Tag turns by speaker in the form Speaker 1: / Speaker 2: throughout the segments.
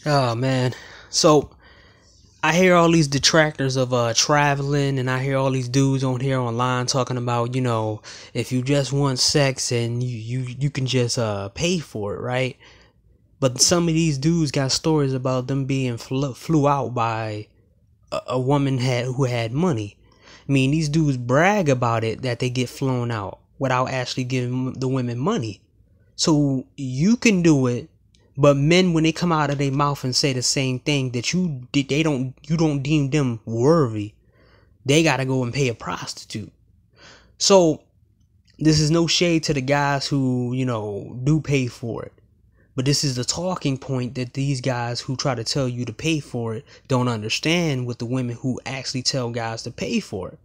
Speaker 1: Oh man. So I hear all these detractors of traveling, and I hear all these dudes on here online talking about, if you just want sex and you can just pay for it, right? But some of these dudes got stories about them being flew out by a woman who had money. I mean, these dudes brag about it that they get flown out without actually giving the women money. So you can do it, but men, when they come out of their mouth and say the same thing that you don't deem them worthy, they gotta go and pay a prostitute. So this is no shade to the guys who do pay for it, but this is the talking point that these guys who try to tell you to pay for it don't understand with the women who actually tell guys to pay for it.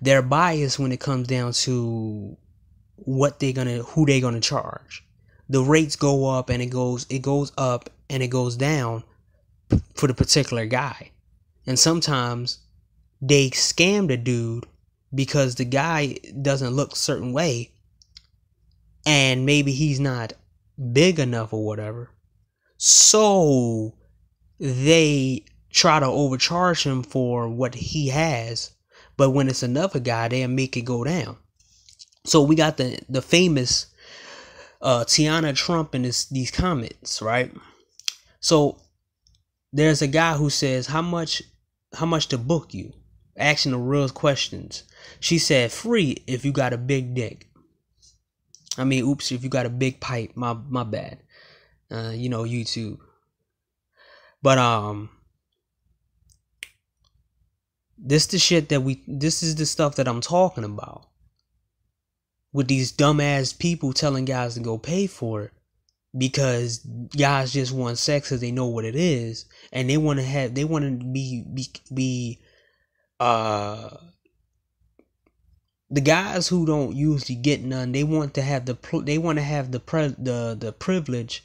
Speaker 1: They're biased when it comes down to who they gonna charge. The rates go up and it goes up and it goes down for the particular guy. And sometimes they scam the dude because the guy doesn't look a certain way and maybe he's not big enough or whatever. So they try to overcharge him for what he has, but when it's another guy, they'll make it go down. So we got the famous Tiana Trump in these comments, right? So there's a guy who says, how much to book you? Asking the real questions. She said, free if you got a big dick. I mean, oops, if you got a big pipe. My bad. YouTube. But this is the stuff that I'm talking about. With these dumbass people telling guys to go pay for it because guys just want sex because they know what it is, and they want to be the guys who don't usually get none. They want to have the privilege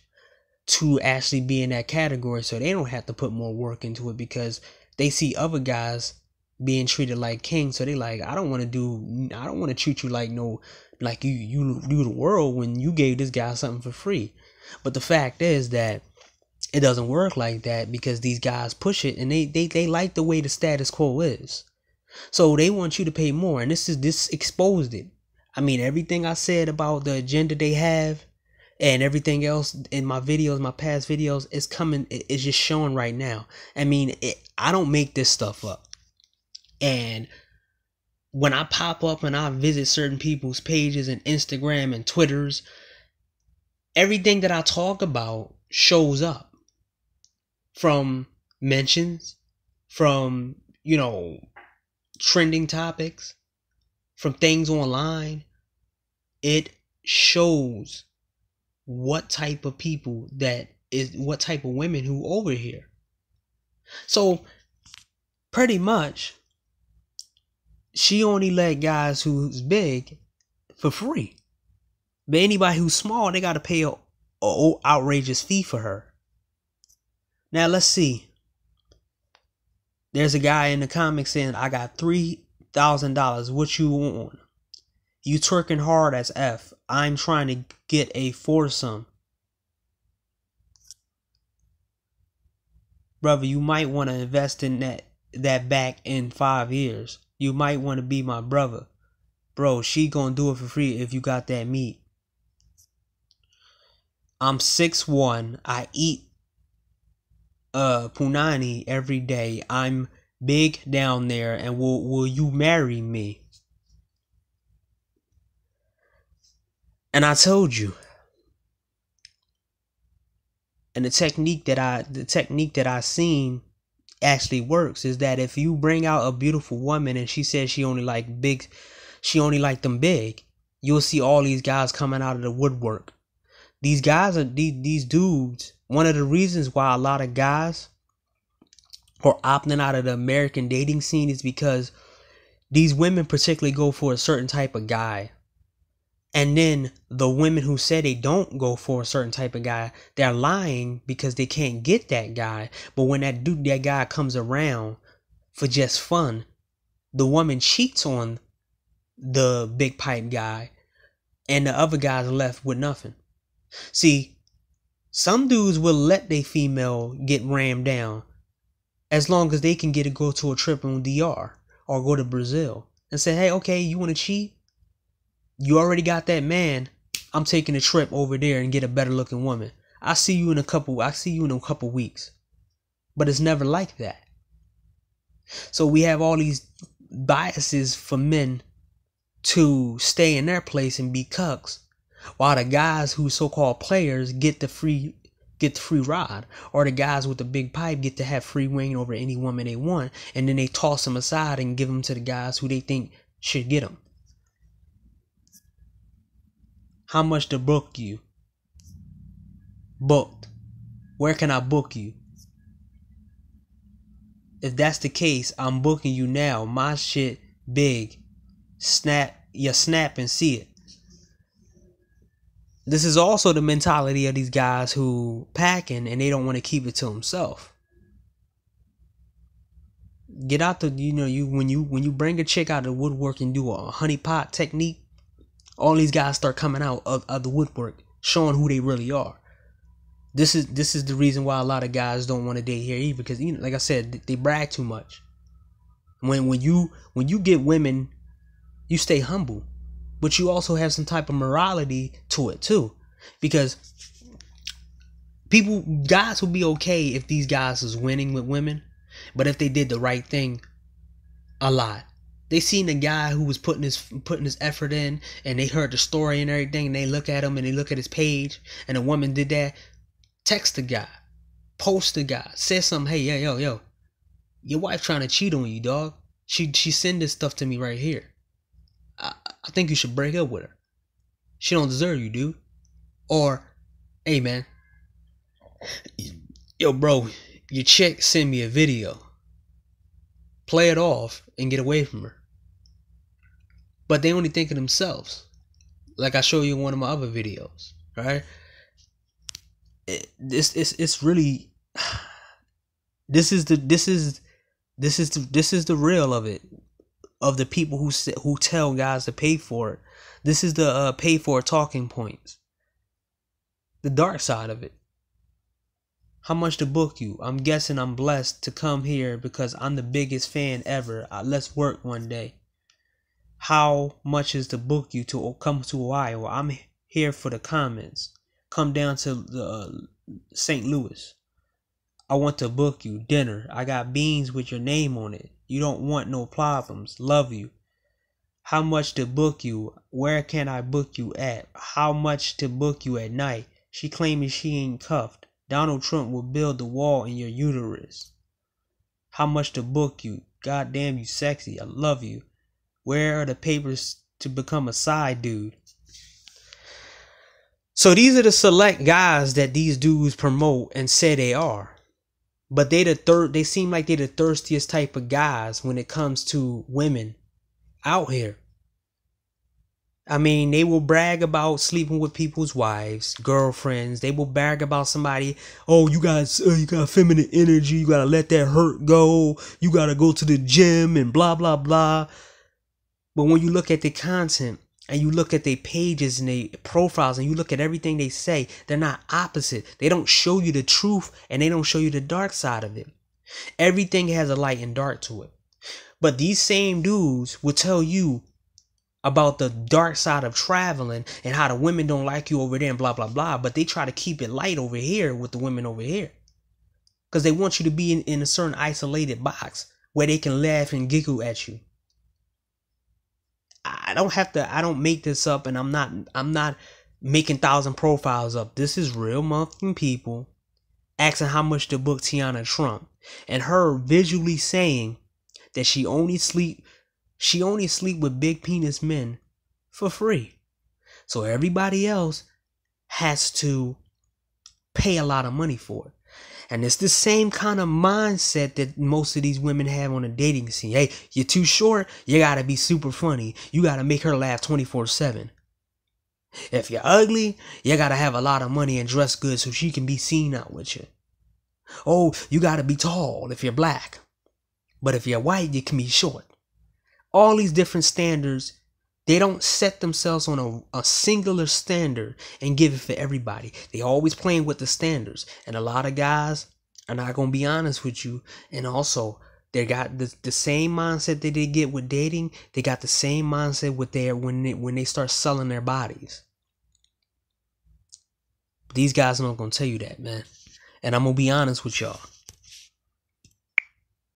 Speaker 1: to actually be in that category, so they don't have to put more work into it because they see other guys being treated like kings. So they like, I don't want to treat you like you the world when you gave this guy something for free. But the fact is that it doesn't work like that because these guys push it and they like the way the status quo is. So they want you to pay more, and this exposed it. I mean, everything I said about the agenda they have and everything else in my videos, my past videos, is coming. It's just showing right now. I mean, I don't make this stuff up. And when I pop up and I visit certain people's pages and Instagram and Twitters, everything that I talk about shows up. From mentions, from, trending topics, from things online. It shows what type of what type of women who over here. So pretty much she only let guys who's big for free. But anybody who's small, they gotta pay a outrageous fee for her. Now let's see. There's a guy in the comments saying, I got $3,000. What you want? You twerking hard as F. I'm trying to get a foursome. Brother, you might want to invest in that back in 5 years. You might want to be my brother. Bro, she gonna do it for free if you got that meat. I'm 6'1". I eat punani every day. I'm big down there, and will you marry me? And I told you. And the technique that I seen actually works is that if you bring out a beautiful woman and she says she only like them big, you'll see all these guys coming out of the woodwork. These guys are these dudes. One of the reasons why a lot of guys are opting out of the American dating scene is because these women particularly go for a certain type of guy. And then the women who say they don't go for a certain type of guy, they're lying because they can't get that guy. But when that guy comes around for just fun, the woman cheats on the big pipe guy and the other guy's left with nothing. See, Some dudes will let their female get rammed down as long as they can get to go to a trip in DR or go to Brazil and say, hey, okay, you want to cheat? You already got that man. I'm taking a trip over there and get a better looking woman. I see you in a couple weeks. But it's never like that. So we have all these biases for men to stay in their place and be cucks, while the guys who so-called players get the free ride, or the guys with the big pipe get to have free reign over any woman they want, and then they toss them aside and give them to the guys who they think should get them. How much to book you? Booked. Where can I book you? If that's the case, I'm booking you now. My shit big. Snap and see it. This is also the mentality of these guys who packing and they don't want to keep it to themselves. Get out the, when you bring a chick out of the woodwork and do a honeypot technique, all these guys start coming out of the woodwork, showing who they really are. This is the reason why a lot of guys don't want to date here either, because like I said, they brag too much. When you get women, you stay humble, but you also have some type of morality to it too, because guys will be okay if these guys is winning with women, but if they did the right thing a lot. They seen a guy who was putting his effort in, and they heard the story and everything, and they look at him and they look at his page, and a woman did that. Text the guy, post the guy, say something. Hey, yo, your wife trying to cheat on you, dog. She send this stuff to me right here. I think you should break up with her. She don't deserve you, dude. Or, hey man, yo bro, your chick send me a video. Play it off and get away from her. But they only think of themselves, like I show you in one of my other videos, right? It's really, this is the real of it, of the people who tell guys to pay for it. This is the pay for it talking points. The dark side of it. How much to book you? I'm guessing I'm blessed to come here because I'm the biggest fan ever. Let's work one day. How much is to book you to come to Hawaii? Well, I'm here for the comments. Come down to St. Louis. I want to book you dinner. I got beans with your name on it. You don't want no problems. Love you. How much to book you? Where can I book you at? How much to book you at night? She claiming she ain't cuffed. Donald Trump will build the wall in your uterus. How much to book you? God damn, you sexy. I love you. Where are the papers to become a side dude? So these are the select guys that these dudes promote and say they are. But they seem like they're the thirstiest type of guys when it comes to women out here. I mean, they will brag about sleeping with people's wives, girlfriends. They will brag about somebody. Oh, you got feminine energy. You gotta let that hurt go. You gotta go to the gym and blah blah blah. But when you look at the content and you look at their pages and their profiles and you look at everything they say, they're not opposite. They don't show you the truth and they don't show you the dark side of it. Everything has a light and dark to it. But these same dudes will tell you about the dark side of traveling and how the women don't like you over there and blah, blah, blah. But they try to keep it light over here with the women over here. Because they want you to be in a certain isolated box where they can laugh and giggle at you. I don't make this up, and I'm not making 1,000 profiles up. This is real motherfucking people asking how much to book Tiana Trump, and her visually saying that she only sleep with big penis men for free. So everybody else has to pay a lot of money for it. And it's the same kind of mindset that most of these women have on a dating scene. Hey, you're too short, you gotta be super funny. You gotta make her laugh 24/7. If you're ugly, you gotta have a lot of money and dress good so she can be seen out with you. Oh, you gotta be tall if you're black. But if you're white, you can be short. All these different standards They don't set themselves on a singular standard and give it for everybody. They always playing with the standards. And a lot of guys are not going to be honest with you. And also, they got the same mindset that they get with dating. They got the same mindset with when they start selling their bodies. These guys are not going to tell you that, man. And I'm going to be honest with y'all.